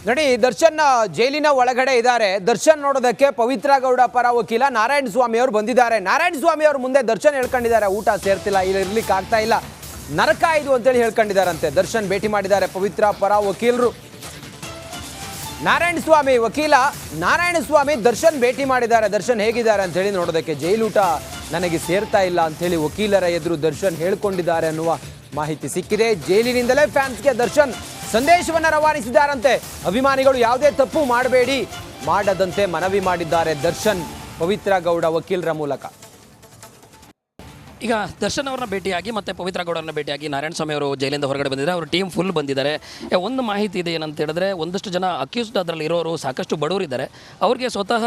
ನೋಡಿ, ದರ್ಶನ್ ಜೈಲಿನ ಒಳಗಡೆ ಇದ್ದಾರೆ. ದರ್ಶನ್ ನೋಡೋದಕ್ಕೆ ಪವಿತ್ರ ಗೌಡ ಪರ ವಕೀಲ ನಾರಾಯಣ ಸ್ವಾಮಿ ಅವರು ಬಂದಿದ್ದಾರೆ. ನಾರಾಯಣ ಸ್ವಾಮಿ ಅವರು ಮುಂದೆ ದರ್ಶನ್ ಹೇಳ್ಕೊಂಡಿದ್ದಾರೆ, ಊಟ ಸೇರ್ತಿಲ್ಲ, ಇಲ್ಲಿ ಇರ್ಲಿಕ್ಕೆ ಆಗ್ತಾ ಇಲ್ಲ, ನರಕ ಇದು ಅಂತೇಳಿ ಹೇಳ್ಕೊಂಡಿದ್ದಾರಂತೆ. ದರ್ಶನ್ ಭೇಟಿ ಮಾಡಿದ್ದಾರೆ ಪವಿತ್ರ ಪರ ವಕೀಲರು. ನಾರಾಯಣ ಸ್ವಾಮಿ ವಕೀಲ ನಾರಾಯಣ ಸ್ವಾಮಿ ದರ್ಶನ್ ಭೇಟಿ ಮಾಡಿದ್ದಾರೆ. ದರ್ಶನ್ ಹೇಗಿದ್ದಾರೆ ಅಂತ ಹೇಳಿ ನೋಡೋದಕ್ಕೆ. ಜೈಲೂಟ ನನಗೆ ಸೇರ್ತಾ ಇಲ್ಲ ಅಂತೇಳಿ ವಕೀಲರ ಎದುರು ದರ್ಶನ್ ಹೇಳ್ಕೊಂಡಿದ್ದಾರೆ ಅನ್ನುವ ಮಾಹಿತಿ ಸಿಕ್ಕಿದೆ. ಜೈಲಿನಿಂದಲೇ ಫ್ಯಾನ್ಸ್ಗೆ ದರ್ಶನ್ ಸಂದೇಶವನ್ನು ರವಾನಿಸಿದ್ದಾರಂತೆ. ಅಭಿಮಾನಿಗಳು ಯಾವುದೇ ತಪ್ಪು ಮಾಡಬೇಡಿ, ಮಾಡದಂತೆ ಮನವಿ ಮಾಡಿದ್ದಾರೆ ದರ್ಶನ್ ಪವಿತ್ರ ಗೌಡ ವಕೀಲರ ಮೂಲಕ. ಈಗ ದರ್ಶನ್ ಅವ್ರನ್ನ ಭೇಟಿಯಾಗಿ ಮತ್ತು ಪವಿತ್ರ ಗೌಡರನ್ನ ಭೇಟಿಯಾಗಿ ನಾರಾಯಣ ಸ್ವಾಮಿ ಅವರು ಜೈಲಿಂದ ಹೊರಗಡೆ ಬಂದಿದ್ದಾರೆ. ಅವ್ರ ಟೀಮ್ ಫುಲ್ ಬಂದಿದ್ದಾರೆ. ಒಂದು ಮಾಹಿತಿ ಇದೆ ಏನಂತ ಹೇಳಿದ್ರೆ, ಒಂದಷ್ಟು ಜನ ಅಕ್ಯೂಸ್ಡ್ ಅದರಲ್ಲಿ ಇರೋರು ಸಾಕಷ್ಟು ಬಡವರಿದ್ದಾರೆ. ಅವ್ರಿಗೆ ಸ್ವತಃ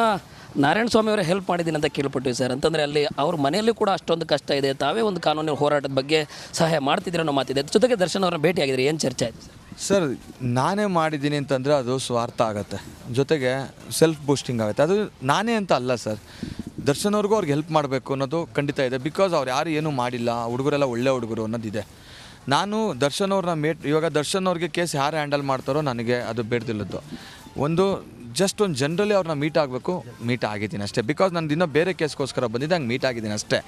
ನಾರಾಯಣ ಸ್ವಾಮಿ ಅವರೇ ಹೆಲ್ಪ್ ಮಾಡಿದ್ದೀನಿ ಅಂತ ಕೇಳ್ಪಟ್ಟಿವಿ ಸರ್. ಅಂತಂದರೆ ಅಲ್ಲಿ ಅವ್ರ ಮನೆಯಲ್ಲೂ ಕೂಡ ಅಷ್ಟೊಂದು ಕಷ್ಟ ಇದೆ, ತಾವೇ ಒಂದು ಕಾನೂನಿನ ಹೋರಾಟದ ಬಗ್ಗೆ ಸಹಾಯ ಮಾಡ್ತಿದ್ದೀರ ಅನ್ನೋ ಮಾತಿದೆ. ಜೊತೆಗೆ ದರ್ಶನ್ ಅವ್ರನ್ನ ಭೇಟಿಯಾಗಿದ್ದಾರೆ, ಏನು ಚರ್ಚೆ ಆಯಿತು ಸರ್? ನಾನೇ ಮಾಡಿದ್ದೀನಿ ಅಂತಂದರೆ ಅದು ಸ್ವಾರ್ಥ ಆಗುತ್ತೆ, ಜೊತೆಗೆ ಸೆಲ್ಫ್ ಬೂಸ್ಟಿಂಗ್ ಆಗುತ್ತೆ. ಅದು ನಾನೇ ಅಂತ ಅಲ್ಲ ಸರ್, ದರ್ಶನ್ ಅವ್ರಿಗೂ ಅವ್ರಿಗೆ ಹೆಲ್ಪ್ ಮಾಡಬೇಕು ಅನ್ನೋದು ಖಂಡಿತ ಇದೆ. ಬಿಕಾಸ್ ಅವ್ರು ಯಾರು ಏನೂ ಮಾಡಿಲ್ಲ, ಹುಡುಗರೆಲ್ಲ ಒಳ್ಳೆ ಹುಡುಗರು ಅನ್ನೋದಿದೆ. ನಾನು ದರ್ಶನ್ ಅವ್ರನ್ನ ಇವಾಗ ದರ್ಶನ್ ಅವ್ರಿಗೆ ಕೇಸ್ ಯಾರು ಹ್ಯಾಂಡಲ್ ಮಾಡ್ತಾರೋ ನನಗೆ ಅದು ಬೇಡ್ದಿಲ್ಲದ್ದು. ಜಸ್ಟ್ ಒಂದು ಜನರಲಿ ಅವ್ರನ್ನ ಮೀಟ್ ಆಗಬೇಕು, ಮೀಟ್ ಆಗಿದ್ದೀನಿ ಅಷ್ಟೇ. ಬಿಕಾಸ್ ನಾನು ಇನ್ನೂ ಬೇರೆ ಕೇಸ್ಗೋಸ್ಕರ ಬಂದಿದ್ದೆ, ಹಂಗೆ ಮೀಟ್ ಆಗಿದ್ದೀನಿ ಅಷ್ಟೇ.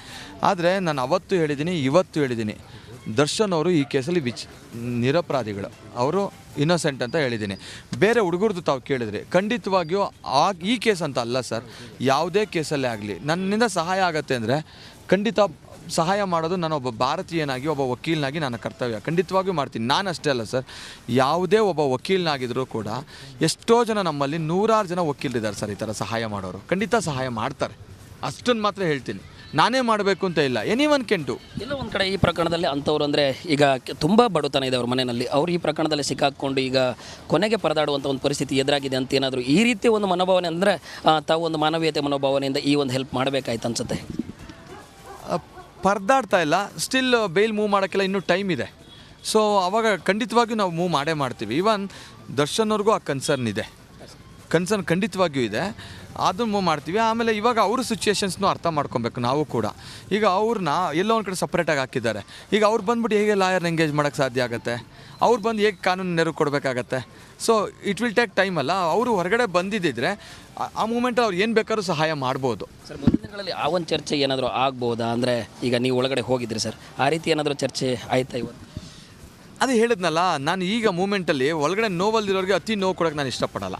ಆದರೆ ನಾನು ಅವತ್ತು ಹೇಳಿದ್ದೀನಿ, ಇವತ್ತು ಹೇಳಿದ್ದೀನಿ, ದರ್ಶನ್ ಅವರು ಈ ಕೇಸಲ್ಲಿ ನಿರಪರಾಧಿಗಳು, ಅವರು ಇನ್ನೋಸೆಂಟ್ ಅಂತ ಹೇಳಿದ್ದೀನಿ. ಬೇರೆ ಹುಡುಗರದ್ದು ತಾವು ಕೇಳಿದ್ರಿ, ಖಂಡಿತವಾಗಿಯೂ ಈ ಕೇಸ್ ಅಂತ ಅಲ್ಲ ಸರ್, ಯಾವುದೇ ಕೇಸಲ್ಲೇ ಆಗಲಿ ನನ್ನಿಂದ ಸಹಾಯ ಆಗುತ್ತೆ ಅಂದರೆ ಖಂಡಿತ ಸಹಾಯ ಮಾಡೋದು ನಾನು ಒಬ್ಬ ಭಾರತೀಯನಾಗಿ, ಒಬ್ಬ ವಕೀಲನಾಗಿ ನನ್ನ ಕರ್ತವ್ಯ. ಖಂಡಿತವಾಗಿಯೂ ಮಾಡ್ತೀನಿ. ನಾನು ಅಷ್ಟೇ ಅಲ್ಲ ಸರ್, ಯಾವುದೇ ಒಬ್ಬ ವಕೀಲನಾಗಿದ್ದರೂ ಕೂಡ ಎಷ್ಟೋ ಜನ ನಮ್ಮಲ್ಲಿ 100 ಜನ ವಕೀಲರಿದ್ದಾರೆ ಸರ್, ಈ ಥರ ಸಹಾಯ ಮಾಡೋರು. ಖಂಡಿತ ಸಹಾಯ ಮಾಡ್ತಾರೆ, ಅಷ್ಟನ್ನು ಮಾತ್ರ ಹೇಳ್ತೀನಿ. ನಾನೇ ಮಾಡಬೇಕು ಅಂತ ಇಲ್ಲ, ಎನಿವನ್ ಕ್ಯಾನ್ ಡು. ಎಲ್ಲ ಒಂದು ಕಡೆ ಈ ಪ್ರಕರಣದಲ್ಲಿ ಅಂಥವ್ರು ಅಂದರೆ ಈಗ ತುಂಬ ಬಡತನ ಇದೆ ಅವ್ರ ಮನೆಯಲ್ಲಿ, ಅವ್ರು ಈ ಪ್ರಕರಣದಲ್ಲಿ ಸಿಕ್ಕಾಕ್ಕೊಂಡು ಈಗ ಕೊನೆಗೆ ಪರದಾಡುವಂಥ ಒಂದು ಪರಿಸ್ಥಿತಿ ಎದುರಾಗಿದೆ ಅಂತ ಏನಾದರೂ ಈ ರೀತಿ ಒಂದು ಮನೋಭಾವನೆ ಅಂದರೆ ತಾವು ಒಂದು ಮಾನವೀಯತೆ ಮನೋಭಾವನೆಯಿಂದ ಈ ಒಂದು ಹೆಲ್ಪ್ ಮಾಡಬೇಕಾಯ್ತು ಅನ್ಸುತ್ತೆ. ಪರದಾಡ್ತಾ ಇಲ್ಲ, ಸ್ಟಿಲ್ ಬೇಲ್ ಮೂವ್ ಮಾಡೋಕ್ಕೆಲ್ಲ ಇನ್ನೂ ಟೈಮ್ ಇದೆ. ಸೊ ಅವಾಗ ಖಂಡಿತವಾಗಿಯೂ ನಾವು ಮೂವ್ ಮಾಡೇ ಮಾಡ್ತೀವಿ. ಈವನ್ ದರ್ಶನ್ವ್ರಿಗೂ ಆ ಕನ್ಸರ್ನ್ ಇದೆ, ಕನ್ಸರ್ನ್ ಖಂಡಿತವಾಗಿಯೂ ಇದೆ, ಅದನ್ನು ಮೂವ್ ಮಾಡ್ತೀವಿ. ಆಮೇಲೆ ಇವಾಗ ಅವ್ರ ಸಿಚುಯೇಷನ್ಸ್ನೂ ಅರ್ಥ ಮಾಡ್ಕೊಬೇಕು ನಾವು ಕೂಡ. ಈಗ ಅವ್ರನ್ನ ಎಲ್ಲೋ ಒಂದು ಕಡೆ ಸಪ್ರೇಟಾಗಿ ಹಾಕಿದ್ದಾರೆ. ಈಗ ಅವ್ರು ಬಂದ್ಬಿಟ್ಟು ಹೇಗೆ ಲಾಯರ್ನ ಎಂಗೇಜ್ ಮಾಡೋಕ್ಕೆ ಸಾಧ್ಯ ಆಗುತ್ತೆ? ಅವ್ರು ಬಂದು ಹೇಗೆ ಕಾನೂನು ನೆರವು ಕೊಡಬೇಕಾಗತ್ತೆ? So it will take time ಅಲ್ಲ. ಅವರು ಹೊರಗಡೆ ಬಂದಿದ್ದಿದ್ರೆ ಆ ಮೂಮೆಂಟಲ್ಲಿ ಅವ್ರು ಏನು ಬೇಕಾದ್ರೂ ಸಹಾಯ ಮಾಡ್ಬೋದು ಸರ್. ಮುಂದಿನ ದಿನಗಳಲ್ಲಿ ಆ ಒಂದು ಚರ್ಚೆ ಏನಾದರೂ ಆಗ್ಬೋದಾ? ಅಂದರೆ ಈಗ ನೀವು ಒಳಗಡೆ ಹೋಗಿದ್ರಿ ಸರ್, ಆ ರೀತಿ ಏನಾದರೂ ಚರ್ಚೆ ಆಯ್ತಾ ಇವತ್ತು? ಅದು ಹೇಳಿದ್ನಲ್ಲ, ನಾನು ಈಗ ಮೂಮೆಂಟಲ್ಲಿ ಒಳಗಡೆ ನೋವಲ್ದಿರೋರಿಗೆ ಅತಿ ನೋವು ಕೊಡೋಕ್ಕೆ ನಾನು ಇಷ್ಟಪಡಲ್ಲ.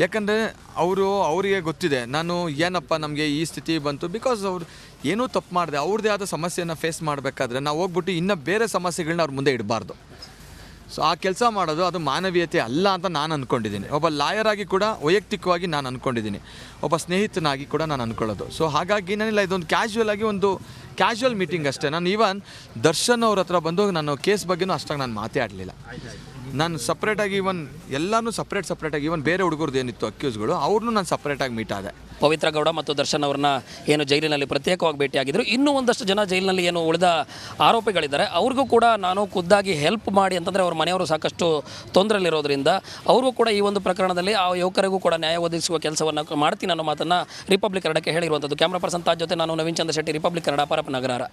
ಯಾಕಂದರೆ ಅವರಿಗೆ ಗೊತ್ತಿದೆ ನಾನು ಏನಪ್ಪ ನಮಗೆ ಈ ಸ್ಥಿತಿ ಬಂತು, ಬಿಕಾಸ್ ಅವ್ರು ಏನೂ ತಪ್ಪು ಮಾಡಿದೆ, ಅವ್ರದ್ದೇ ಆದ ಸಮಸ್ಯೆಯನ್ನು ಫೇಸ್ ಮಾಡಬೇಕಾದ್ರೆ ನಾವು ಹೋಗ್ಬಿಟ್ಟು ಇನ್ನೂ ಬೇರೆ ಸಮಸ್ಯೆಗಳನ್ನ ಅವ್ರ ಮುಂದೆ ಇಡಬಾರ್ದು. ಸೊ ಆ ಕೆಲಸ ಮಾಡೋದು ಅದು ಮಾನವೀಯತೆ ಅಲ್ಲ ಅಂತ ನಾನು ಅಂದ್ಕೊಂಡಿದ್ದೀನಿ. ಒಬ್ಬ ಲಾಯರ್ ಆಗಿ ಕೂಡ ವೈಯಕ್ತಿಕವಾಗಿ ನಾನು ಅಂದ್ಕೊಂಡಿದ್ದೀನಿ, ಒಬ್ಬ ಸ್ನೇಹಿತನಾಗಿ ಕೂಡ ನಾನು ಅಂದ್ಕೊಳ್ಳೋದು. ಸೊ ಹಾಗಾಗಿ ನಾನಿಲ್ಲ, ಇದೊಂದು ಕ್ಯಾಶುವಲ್ ಮೀಟಿಂಗ್ ಅಷ್ಟೇ. ನಾನು ಈವನ್ ದರ್ಶನ್ ಅವ್ರ ಹತ್ರ ಬಂದು ನಾನು ಕೇಸ್ ಬಗ್ಗೆನೂ ಅಷ್ಟಾಗಿ ನಾನು ಮಾತೇ ಆಡಲಿಲ್ಲ. ನಾನು ಸಪ್ರೇಟಾಗಿ ಎಲ್ಲನೂ ಸಪ್ರೇಟಾಗಿ ಈವನ್ ಬೇರೆ ಹುಡುಗರದ್ದು ಏನಿತ್ತು ಅಕ್ಯೂಸ್ಗಳು, ಅವ್ರನ್ನೂ ನಾನು ಸಪ್ರೇಟಾಗಿ ಮೀಟ್ ಆದೆ. ಪವಿತ್ರ ಗೌಡ ಮತ್ತು ದರ್ಶನ್ ಅವ್ರನ್ನ ಏನು ಜೈಲಿನಲ್ಲಿ ಪ್ರತ್ಯೇಕವಾಗಿ ಭೇಟಿಯಾಗಿದ್ದರು. ಇನ್ನೂ ಒಂದಷ್ಟು ಜನ ಜೈಲಿನಲ್ಲಿ ಏನು ಉಳಿದ ಆರೋಪಿಗಳಿದ್ದಾರೆ, ಅವ್ರಿಗೂ ಕೂಡ ನಾನು ಖುದ್ದಾಗಿ ಹೆಲ್ಪ್ ಮಾಡಿ ಅಂತಂದರೆ ಅವ್ರ ಮನೆಯವರು ಸಾಕಷ್ಟು ತೊಂದರೆಯಲ್ಲಿರೋದ್ರಿಂದ ಅವ್ರಿಗೂ ಕೂಡ ಈ ಒಂದು ಪ್ರಕರಣದಲ್ಲಿ ಆ ಯುವಕರಿಗೂ ಕೂಡ ನ್ಯಾಯ ಒದಗಿಸುವ ಕೆಲಸವನ್ನು ಮಾಡ್ತೀನಿ ಅನ್ನೋ ಮಾತನ್ನು ರಿಪಬ್ಲಿಕ್ ಕನ್ನಡಕ್ಕೆ ಹೇಳಿರುವಂಥದ್ದು. ಕ್ಯಾಮ್ರಾ ಪರ್ಸನ್ ತಾಜ್ ಜೊತೆ ನಾನು ನವೀನ್ ಚಂದ್ರ ಶೆಟ್ಟಿ, ರಿಪಬ್ಲಿಕ್ ಕನ್ನಡ, ಪರಪ್ಪನಗರ.